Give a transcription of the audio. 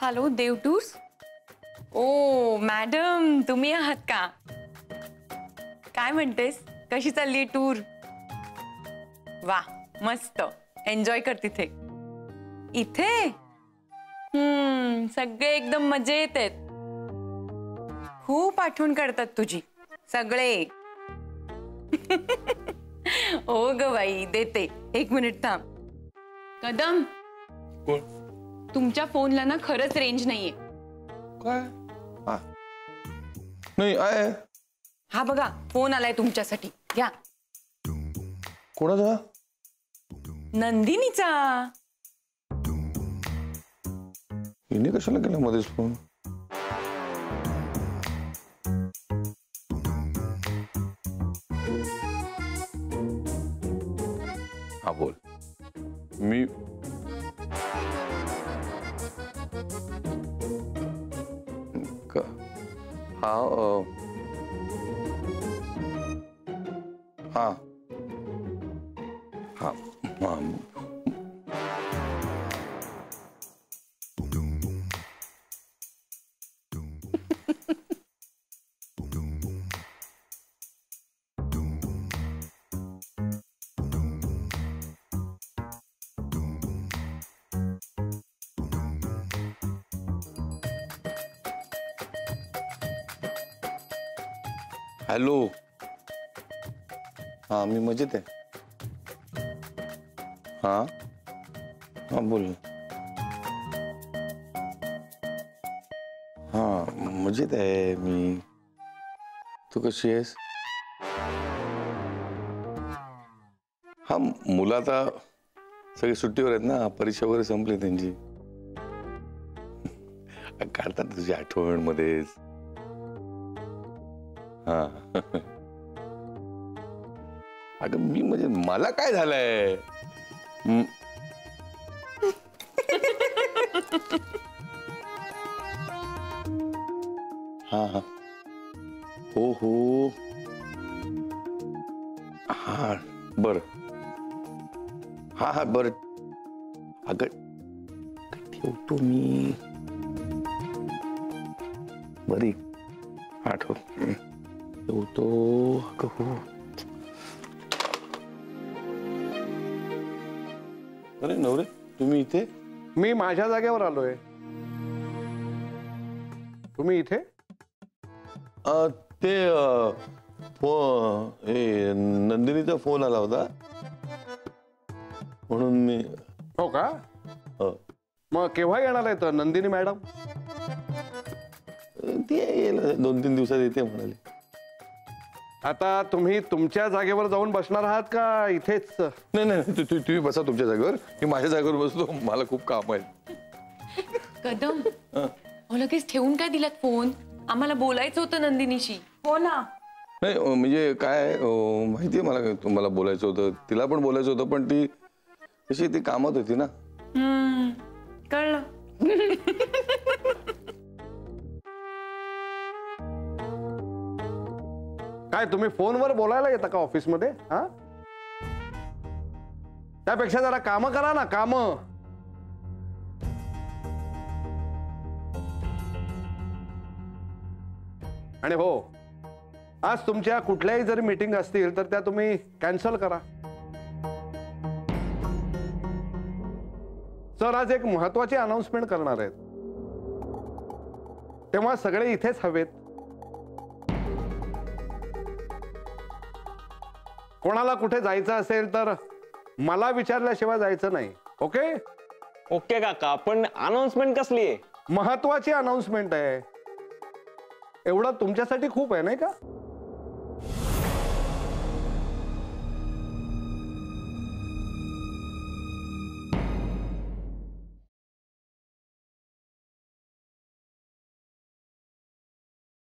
Hello देव tours. ओ madam, तुम्ही आहात का? काय म्हणतेस, कशी चालली टूर? वा मस्त, एन्जॉय कर तिथे. इथे सगळे एकदम मजेत आहेत. खूप आठवण करतात तुझी सगळे. हो ग बाई, देते. 1 मिनिट थांब. कदम, तुमच्या फोनला ना खरंच रेंज नाहीये. काय? नाही आहे. हा बघा, फोन आलाय तुमच्यासाठी. घ्या. कोणाचा? नंदिनीचा. हिने कशाला केला मध्येच फोन? हा बोल. मी हा हा हा हा हॅलो. हाँ मी मजेत आहे. हाँ हाँ बोल. हाँ मजेत आहे मी. तू कशी आहेस? हा मुलं आता सगळे सुट्टीवर आहेत ना, परीक्षा वगैरे संपली त्यांची. काढतात तुझी आठवण मध्येच. हा अगं मी म्हणजे मला काय झालंय? हा हा हो हो हा बर. हा हा बर. अगं ठेवतो मी. बरी आठव ठेवतो. अगं हो. अरे नवरे, तुम्ही इथे? मी माझ्या जागेवर आलोय. तुम्ही इथे? ते नंदिनीचा फोन आला होता म्हणून मी. हो का? मग केव्हा येणार आहे तर नंदिनी मॅडम? ती येईल 2-3 दिवसात येते म्हणाली. आता तुम्ही तुमच्या जागेवर जाऊन बसणार आहात का इथेच? नाही नाही, तुम्ही बसा तुमच्या जागेवर, मी माझ्या जागेवर बसतो. मला खूप काम आहे. कदम, लगेच ठेवून काय दिलात फोन? आम्हाला बोलायचं होतं नंदिनीशी. हो ना. नाही म्हणजे काय माहितीये मला, तुम्हाला बोलायचं होतं, तिला पण बोलायचं होतं, पण ती कशी ती कामात होती ना. कळलं. काय तुम्ही फोनवर बोलायला येता का ऑफिस मध्ये? हा, त्यापेक्षा जरा काम करा ना, काम. आणि हो, आज तुमच्या कुठल्याही जरी मीटिंग असतील तर त्या तुम्ही कॅन्सल करा. सर आज एक महत्त्वाची अनाउन्समेंट करणार आहेत, तेव्हा सगळे इथेच हवेत. कोणाला कुठे जायचं असेल तर मला विचारल्याशिवाय जायचं नाही. ओके? ओके काका, पण अनाउन्समेंट कसली आहे? महत्त्वाची अनाउन्समेंट आहे. एवढं तुमच्यासाठी खूप आहे नाही का?